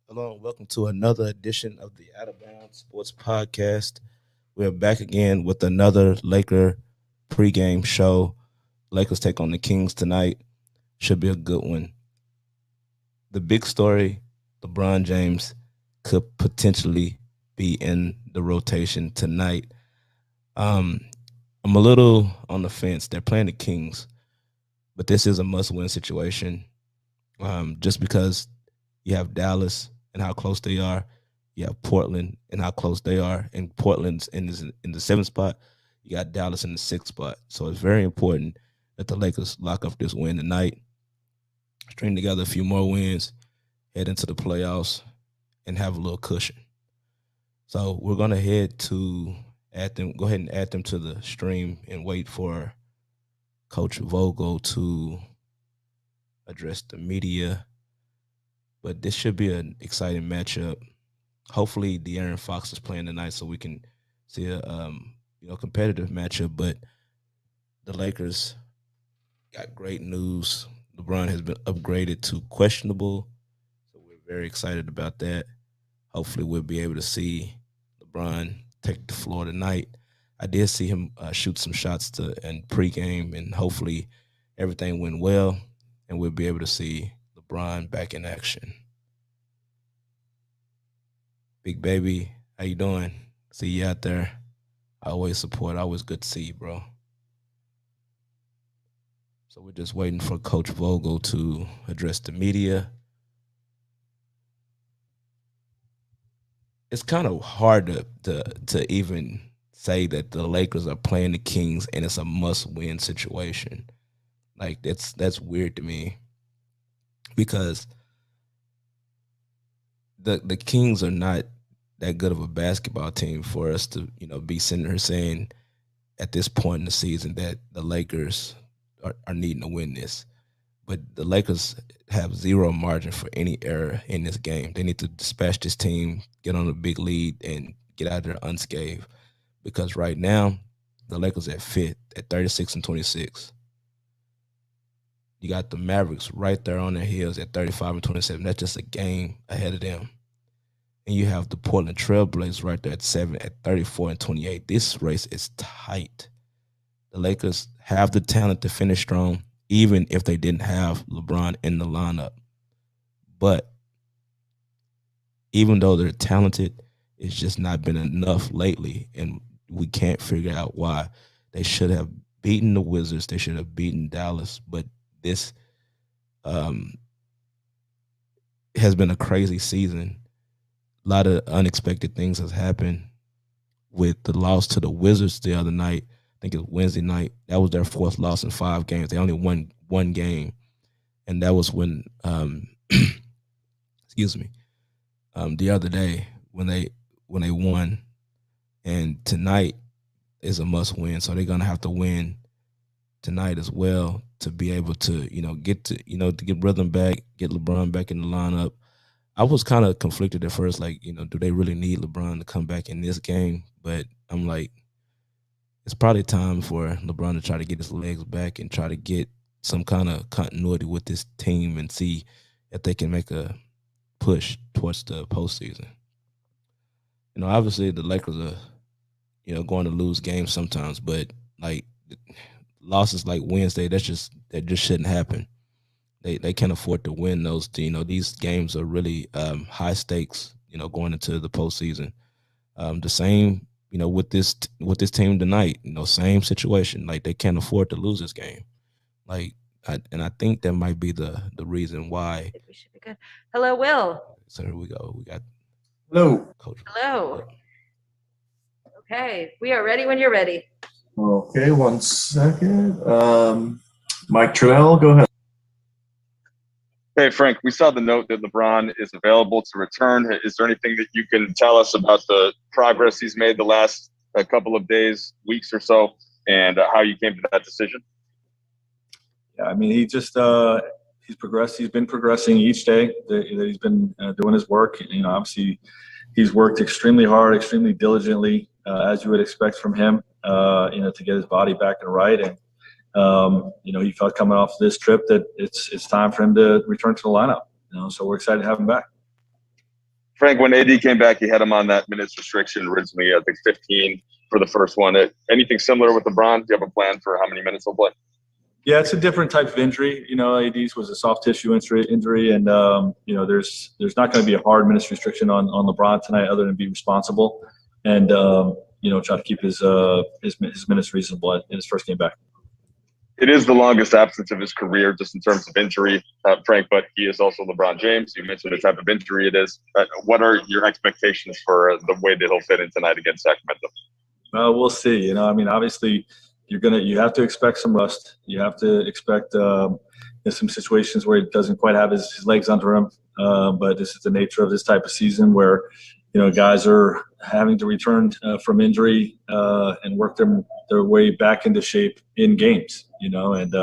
Hello and welcome to another edition of the Out of Bounds Sports Podcast. We're back again with another Laker pregame show. Lakers take on the Kings tonight. Should be a good one. The big story: LeBron James could potentially be in the rotation tonight. Um, I'm a little on the fence. They're playing the Kings, but this is a must-win situation. Just because you have Dallas and how close they are. You have Portland and how close they are. And Portland's in the seventh spot. You got Dallas in the sixth spot. So it's very important that the Lakers lock up this win tonight, string together a few more wins, head into the playoffs, and have a little cushion. So we're gonna head to add them. Go ahead and add them to the stream and wait for Coach Vogel to address the media. But this should be an exciting matchup. Hopefully, De'Aaron Fox is playing tonight, so we can see a competitive matchup. But the Lakers got great news. LeBron has been upgraded to questionable, so we're very excited about that. Hopefully, we'll be able to see LeBron take the floor tonight. I did see him shoot some shots in pregame, and hopefully, everything went well, and we'll be able to see LeBron back in action. Big baby, how you doing? See you out there. I always support. Always good to see you, bro. So we're just waiting for Coach Vogel to address the media. It's kind of hard to even say that the Lakers are playing the Kings and it's a must-win situation. Like that's weird to me because the Kings are not that good of a basketball team for us to be sitting here saying at this point in the season that the Lakers are needing to win this. But the Lakers have zero margin for any error in this game. They need to dispatch this team, get on a big lead, and get out there unscathed. Because right now, the Lakers at fifth at 36-26. You got the Mavericks right there on their heels at 35-27. That's just a game ahead of them. And you have the Portland Trailblazers right there at 7 at 34-28. This race is tight. The Lakers have the talent to finish strong, even if they didn't have LeBron in the lineup. But even though they're talented, it's just not been enough lately, and we can't figure out why. They should have beaten the Wizards. They should have beaten Dallas, but this has been a crazy season. A lot of unexpected things has happened with the loss to the Wizards the other night. I think it was Wednesday night. That was their fourth loss in 5 games. They only won one game, and that was when, excuse me, the other day when they won. And tonight is a must win, so they're gonna have to win tonight as well to be able to to get rhythm back, get LeBron back in the lineup. I was kind of conflicted at first, like do they really need LeBron to come back in this game? But I'm like, it's probably time for LeBron to try to get his legs back and try to get some kind of continuity with this team and see if they can make a push towards the postseason. Obviously the Lakers are, going to lose games sometimes, but like losses like Wednesday, that just shouldn't happen. They can't afford to win those. These games are really high stakes. Going into the postseason. The same, with this team tonight. Same situation. Like they can't afford to lose this game. Like, I think that might be the reason why. We should be good. Hello, Will. So here we go. We got Hello. Coach. Hello. Okay, we are ready when you're ready. Okay, 1 second. Mike Truell, go ahead. Hey, Frank, we saw the note that LeBron is available to return. Is there anything that you can tell us about the progress he's made the last couple of days, weeks or so, and how you came to that decision? Yeah, I mean, he's progressed. He's been progressing each day that he's been doing his work. Obviously, he's worked extremely hard, extremely diligently, as you would expect from him. To get his body back and right, and he felt coming off this trip that it's time for him to return to the lineup. So we're excited to have him back. Frank, when AD came back, he had him on that minutes restriction originally, I think 15 for the first one. Anything similar with LeBron? Do you have a plan for how many minutes he'll play? Yeah, it's a different type of injury. AD's was a soft tissue injury, and there's not going to be a hard minutes restriction on LeBron tonight, other than be responsible and try to keep his minutes reasonable in his first game back. It is the longest absence of his career, just in terms of injury, Frank. But he is also LeBron James. You mentioned the type of injury it is. What are your expectations for the way that he'll fit in tonight against Sacramento? We'll see. Obviously, you have to expect some rust. You have to expect some situations where he doesn't quite have his legs under him. But this is the nature of this type of season where guys are having to return from injury and work their way back into shape in games. And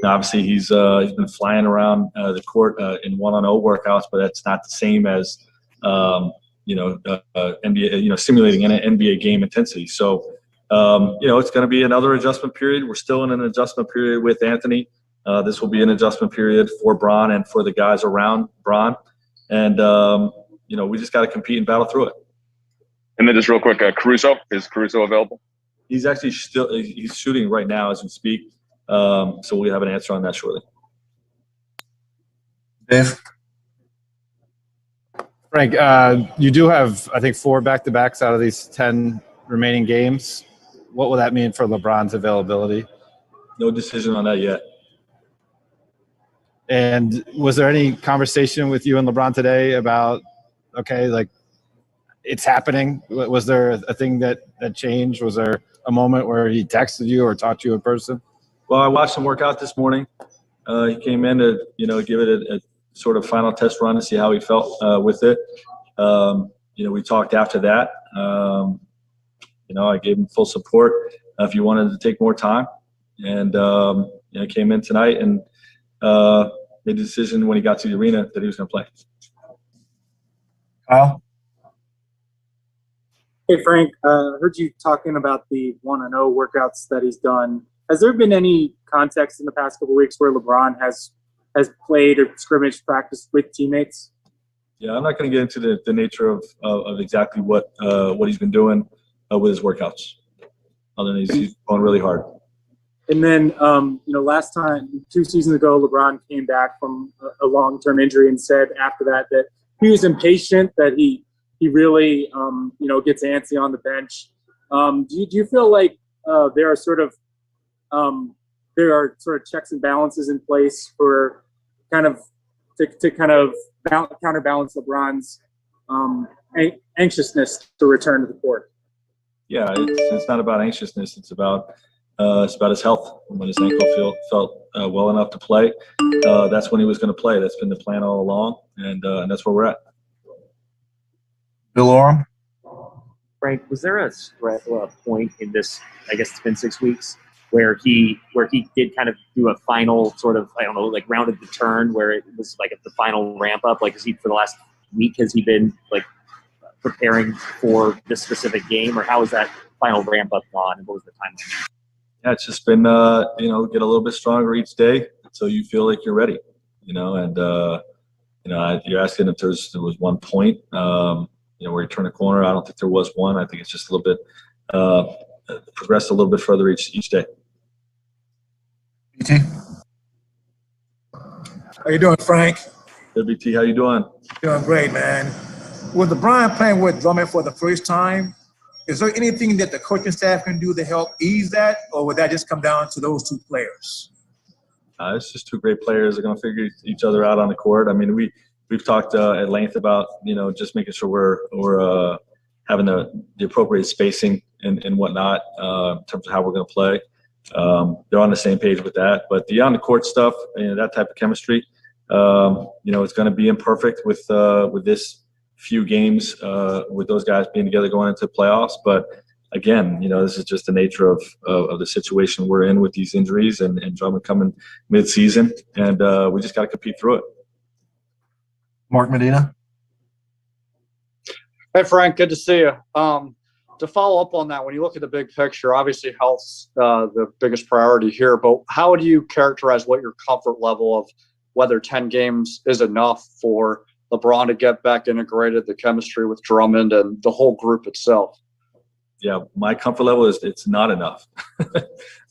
obviously he's been flying around the court in 1-on-0 workouts, but that's not the same as NBA, simulating an NBA game intensity. So, it's going to be another adjustment period. We're still in an adjustment period with Anthony. This will be an adjustment period for Bron and for the guys around Bron. And, we just got to compete and battle through it. And then just real quick, Caruso, is Caruso available? He's actually he's shooting right now as we speak. So we'll have an answer on that shortly. Dave? Frank, you do have, I think, 4 back-to-backs out of these 10 remaining games. What will that mean for LeBron's availability? No decision on that yet. And was there any conversation with you and LeBron today about, it's happening? Was there a thing that changed? Was there a moment where he texted you or talked to you in person? Well, I watched him work out this morning. He came in to, give it a sort of final test run to see how he felt with it. We talked after that. I gave him full support if he wanted to take more time. And, came in tonight and made the decision when he got to the arena that he was going to play. Kyle? Hey, Frank, heard you talking about the 1-0 workouts that he's done. Has there been any context in the past couple of weeks where LeBron has played or scrimmage practiced with teammates? Yeah, I'm not going to get into the nature of exactly what he's been doing with his workouts. Other than he's going really hard. And then, last time, 2 seasons ago, LeBron came back from a long-term injury and said after that he was impatient, that he really, gets antsy on the bench. Do you feel like there are sort of checks and balances in place for to counterbalance LeBron's anxiousness to return to the court? Yeah, it's not about anxiousness. It's about his health. When his ankle felt well enough to play, that's when he was going to play. That's been the plan all along, and that's where we're at. Bill Oram? Frank, was there a point in this, I guess it's been 6 weeks, where he did kind of do a final sort of, rounded the turn where it was like the final ramp up? Like, for the last week, has he been preparing for this specific game, or how is that final ramp up gone, and what was the timeline? Yeah, it's just been, get a little bit stronger each day until you feel like you're ready, and, you're asking if there was one point, where you turn a corner. I don't think there was one. I think it's just a little bit, progressed a little bit further each day. BT? How you doing, Frank? Hey, BT, how you doing? Doing great, man. With LeBron playing with Drummond for the first time, is there anything that the coaching staff can do to help ease that, or would that just come down to those 2 players? It's just 2 great players. They're going to figure each other out on the court. I mean, we've talked at length about just making sure we're having the appropriate spacing and whatnot in terms of how we're going to play. They're on the same page with that. But the on the court stuff, that type of chemistry, it's going to be imperfect with this few games with those guys being together going into the playoffs. But again, this is just the nature of the situation we're in with these injuries and Drummond coming mid-season, and we just got to compete through it. Mark Medina? Hey, Frank, good to see you. To follow up on that, when you look at the big picture, obviously health's the biggest priority here, but how do you characterize what your comfort level of whether 10 games is enough for LeBron to get back integrated, the chemistry with Drummond and the whole group itself. Yeah, my comfort level is it's not enough.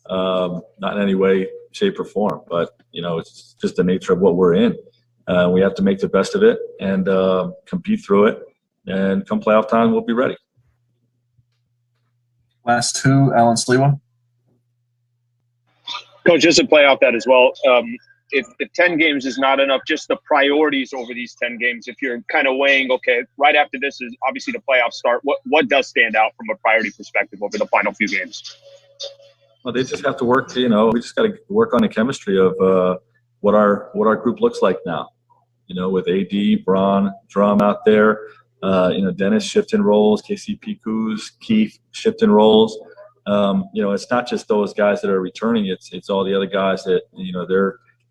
Not in any way, shape, or form. But, it's just the nature of what we're in. We have to make the best of it and compete through it. And come playoff time, we'll be ready. Last two, Alan Sliwa. Coach, just to play off that as well, if 10 games is not enough, just the priorities over these 10 games, if you're kind of weighing, okay, right after this is obviously the playoffs start, what does stand out from a priority perspective over the final few games? Well, they just have to work, we just got to work on the chemistry of what our group looks like now, with AD, Bron, Drum out there, Dennis shifting roles, KCP Kuz, Keith shifting roles. It's not just those guys that are returning. It's all the other guys that,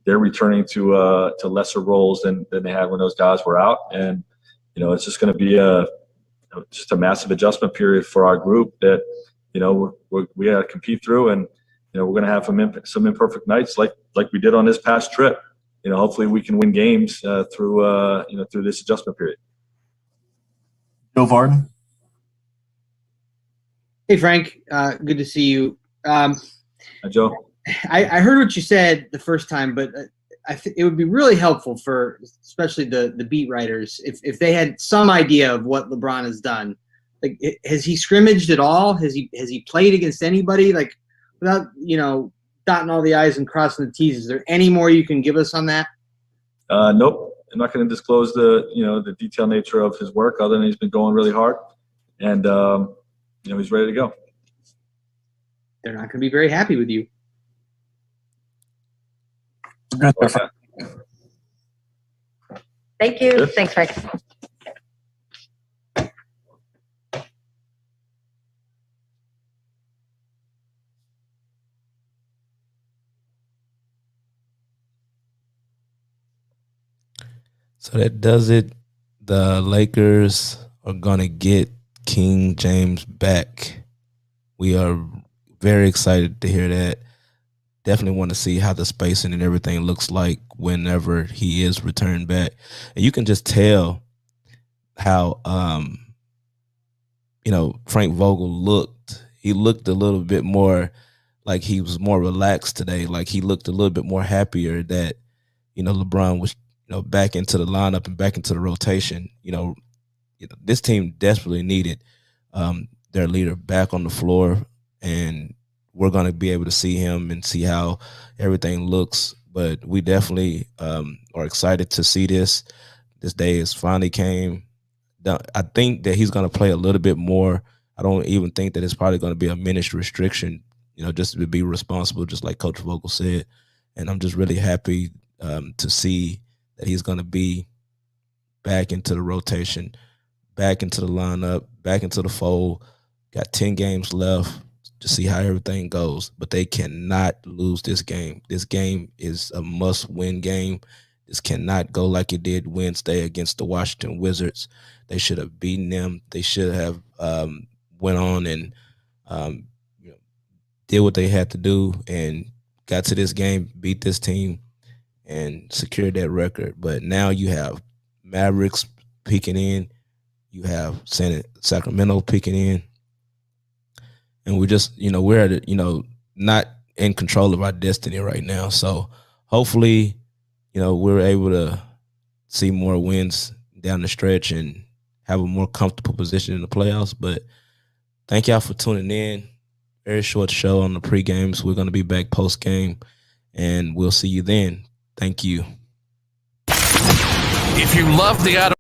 they're returning to lesser roles than they had when those guys were out. And, it's just going to be just a massive adjustment period for our group that, we got to compete through. And, we're going to have some imperfect nights like we did on this past trip. Hopefully we can win games through this adjustment period. Joe Varden. Hey, Frank. Good to see you. Hi, Joe. I heard what you said the first time, but it would be really helpful for especially the beat writers if they had some idea of what LeBron has done. Like, has he scrimmaged at all? Has he played against anybody? Like, without dotting all the I's and crossing the T's. Is there any more you can give us on that? Nope. I'm not going to disclose the detailed nature of his work, other than he's been going really hard, and he's ready to go. They're not going to be very happy with you. Okay. Thank you. Good. Thanks, Frank. So that does it. The Lakers are going to get King James back. We are very excited to hear that. Definitely want to see how the spacing and everything looks like whenever he is returned back. And you can just tell how, Frank Vogel looked. He looked a little bit more like he was more relaxed today. Like he looked a little bit more happier that, LeBron was, back into the lineup and back into the rotation. This team desperately needed their leader back on the floor, and we're going to be able to see him and see how everything looks. But we definitely are excited to see this. This day has finally came. I think that he's going to play a little bit more. I don't even think that it's probably going to be a minute restriction, just to be responsible, just like Coach Vogel said. And I'm just really happy to see that he's going to be back into the rotation, back into the lineup, back into the fold. Got 10 games left to see how everything goes, but they cannot lose this game. This game is a must-win game. This cannot go like it did Wednesday against the Washington Wizards. They should have beaten them. They should have went on and did what they had to do and got to this game, beat this team, and secured that record. But now you have Mavericks peeking in. You have Sacramento peeking in. And we just, we're at, not in control of our destiny right now. So hopefully, we're able to see more wins down the stretch and have a more comfortable position in the playoffs. But thank y'all for tuning in. Very short show on the pre-games. We're going to be back post-game, and we'll see you then. Thank you. If you love the